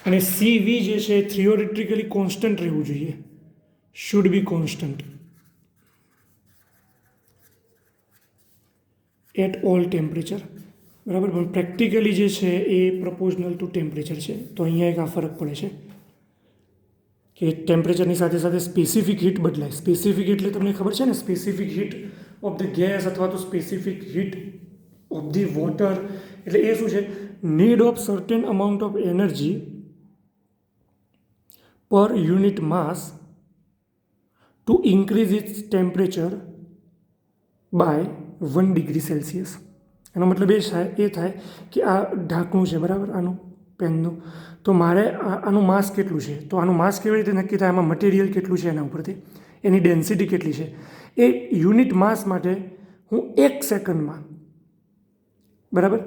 અને CV જે છે થિયોરિટિકલી કોન્સ્ટન્ટ રહેવું જોઈએ, should be constant at all temperature, બરાબર. પણ પ્રેક્ટિકલી જે છે એ પ્રપોઝનલ ટુ ટેમ્પરેચર છે. તો અહીંયા એક આ ફરક પડે છે કે ટેમ્પરેચરની સાથે સાથે સ્પેસિફિક હીટ બદલાય. સ્પેસિફિક એટલે તમને ખબર છે ને, specific heat of the gas અથવા તો specific heat of the water, એટલે એ શું છે, need of certain amount of energy per unit mass to increase its temperature by 1 degree Celsius. એનો મતલબ એ થાય કે આ ઢાંકણું છે, બરાબર, આનું પેનનું, તો મારે આનું માસ કેટલું છે, તો આનું માસ કેવી રીતે નક્કી થાય, આમાં મટીરિયલ કેટલું છે એના ઉપરથી, એની ડેન્સિટી કેટલી છે, એ યુનિટ માસ માટે હું 1 સેકન્ડમાં, બરાબર,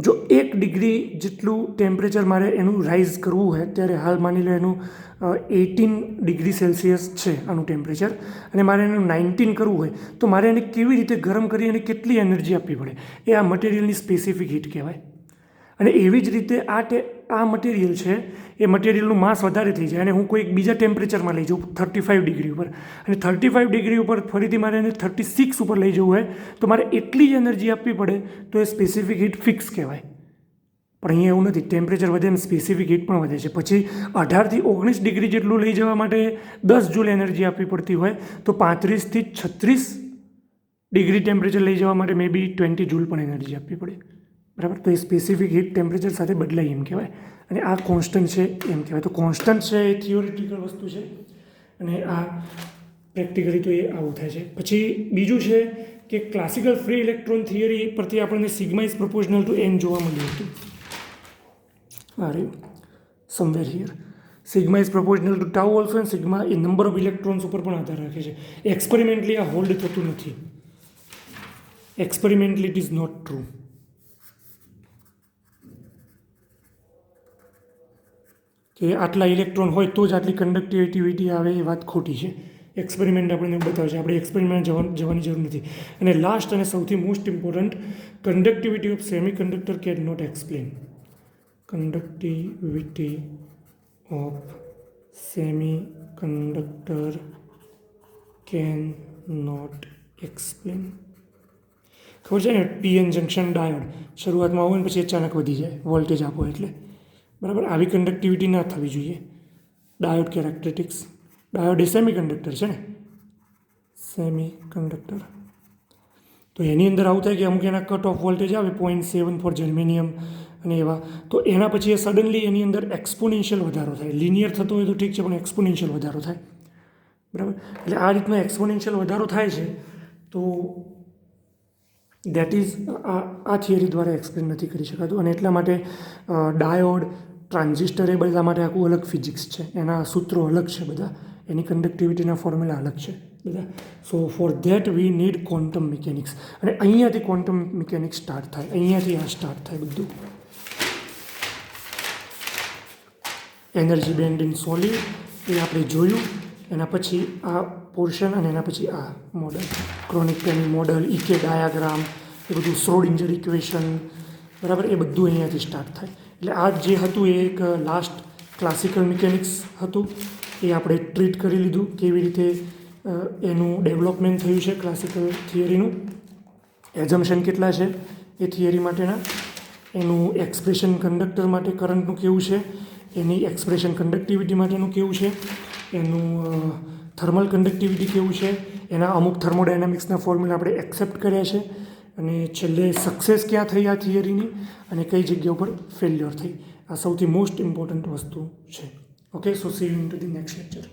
જો 1 ડિગ્રી જેટલું ટેમ્પરેચર મારે એનું રાઇઝ કરવું હોય, ત્યારે હાલ માની લો એનું 18 ડિગ્રી સેલ્સિયસ છે આનું ટેમ્પરેચર, અને મારે એનું 19 કરવું હોય, તો મારે એને કેવી રીતે ગરમ કરી અને કેટલી એનર્જી આપવી પડે, એ આ મટીરિયલની સ્પેસિફિક હીટ કહેવાય. અને એવી જ રીતે આ મટીરિયલ છે, એ મટીરિયલનું માસ વધારે થઈ જાય અને હું કોઈક બીજા ટેમ્પરેચરમાં લઈ જાઉં 35 ડિગ્રી ઉપર, અને 35 ડિગ્રી ઉપર ફરીથી મારે એને 36 ઉપર લઈ જવું હોય, તો મારે એટલી જ એનર્જી આપવી પડે, તો એ સ્પેસિફિક હીટ ફિક્સ કહેવાય. પણ અહીંયા એવું નથી, ટેમ્પરેચર વધે એમ સ્પેસિફિક હીટ પણ વધે છે. પછી 18 થી 19 ડિગ્રી જેટલું લઈ જવા માટે 10 જૂલ એનર્જી આપવી પડતી હોય, તો 35 થી 36 ડિગ્રી ટેમ્પરેચર લઈ જવા માટે મે બી 20 જૂલ પણ એનર્જી આપવી પડે, બરાબર. તો એ સ્પેસિફિક હીટ ટેમ્પરેચર સાથે બદલાય એમ કહેવાય, અને આ કોન્સ્ટન્ટ છે એમ કહેવાય. તો કોન્સ્ટન્ટ છે એ થિયોરિટિકલ વસ્તુ છે, અને આ પ્રેક્ટિકલી તો એ આવું થાય છે. પછી બીજું છે કે ક્લાસિકલ ફ્રી ઇલેક્ટ્રોન થિયરી પરથી આપણને sigma is proportional two n જોવા મળ્યું હતું. આ રહ્યું somewhere here. Sigma is proportional two tau also, and sigma A number of electrons ઉપર પણ આધાર રાખે છે. એક્સપેરિમેન્ટલી આ હોલ્ડ થતું નથી. Experimentally it is not true. કે આટલા ઇલેક્ટ્રોન હોય તો જ આટલી કંડક્ટિવિટી આવે, એ વાત ખોટી છે. એક્સપેરિમેન્ટ આપણને બતાવે છે, આપણે એક્સપેરિમેન્ટ જવાની જરૂર નથી. અને લાસ્ટ અને સૌથી most important, conductivity of semiconductor cannot explain. Conductivity of semiconductor cannot explain. ખબર છે ને, PN જંક્શન ડાયોડ શરૂઆતમાં હોય ને પછી અચાનક વધી જાય વોલ્ટેજ આપો એટલે, બરાબર. આવી કંડક્ટિવિટી ના થવી જોઈએ. ડાયોડ કેરેક્ટરિસ્ટિક્સ, ડાયોડ એ સેમી કંડક્ટર છે ને, સેમી કંડક્ટર. તો એની અંદર આવું થાય કે અમુક એના કટ ઓફ વોલ્ટેજ આવે 0.7 ફોર જર્મેનિયમ અને એવા, તો એના પછી એ સડનલી એની અંદર એક્સપોનેન્શિયલ વધારો થાય. લિનિયર થતો હોય તો ઠીક છે, પણ એક્સપોનેન્શિયલ વધારો થાય, બરાબર. એટલે આ રીતનો એક્સપોનેન્શિયલ વધારો થાય છે, તો દેટ ઇઝ આ થિયરી દ્વારા એક્સપ્લેન નથી કરી શકાતું. અને એટલા માટે ડાયોડ, ટ્રાન્ઝિસ્ટર એ બધા માટે આખું અલગ ફિઝિક્સ છે, એના સૂત્રો અલગ છે બધા, એની કંડક્ટિવિટીના ફોર્મ્યુલા અલગ છે બધા. So for that we need quantum mechanics. અને અહીંયાથી ક્વોન્ટમ મિકેનિક્સ સ્ટાર્ટ થાય, અહીંયાથી આ સ્ટાર્ટ થાય બધું. એનર્જી બેન્ડ ઇન સોલિડ એ આપણે જોયું. એના પછી આ પોર્શન, અને એના પછી આ model, Kronig Penney model, E k diagram, એ બધું શ્રોડિંજર ઇક્વેશન, બરાબર, એ બધું અહીંયાથી સ્ટાર્ટ થાય. એટલે આ જે હતું એ એક લાસ્ટ ક્લાસિકલ મિકેનિક્સ હતું, એ આપણે ટ્રીટ કરી લીધું, કેવી રીતે એનું ડેવલપમેન્ટ થયું છે ક્લાસિકલ થિયરીનું, એઝમ્પશન કેટલા છે એ થિયરી માટેના, એનું એક્સપ્રેશન કંડક્ટર માટે કરંટનું કેવું છે, એની એક્સપ્રેશન કંડક્ટિવિટી માટેનું કેવું છે, એનું થર્મલ કંડક્ટિવિટી કેવું છે, એના અમુક થર્મોડાયનામિક્સના ફોર્મ્યુલા આપણે એક્સેપ્ટ કર્યા છે, અને છેલ્લે સક્સેસ ક્યાં થઈ આ થિયરીની અને કઈ જગ્યા ઉપર ફેલ્યોર થઈ. આ સૌથી મોસ્ટ ઇમ્પોર્ટન્ટ વસ્તુ છે. Okay, so C you in to the next lecture.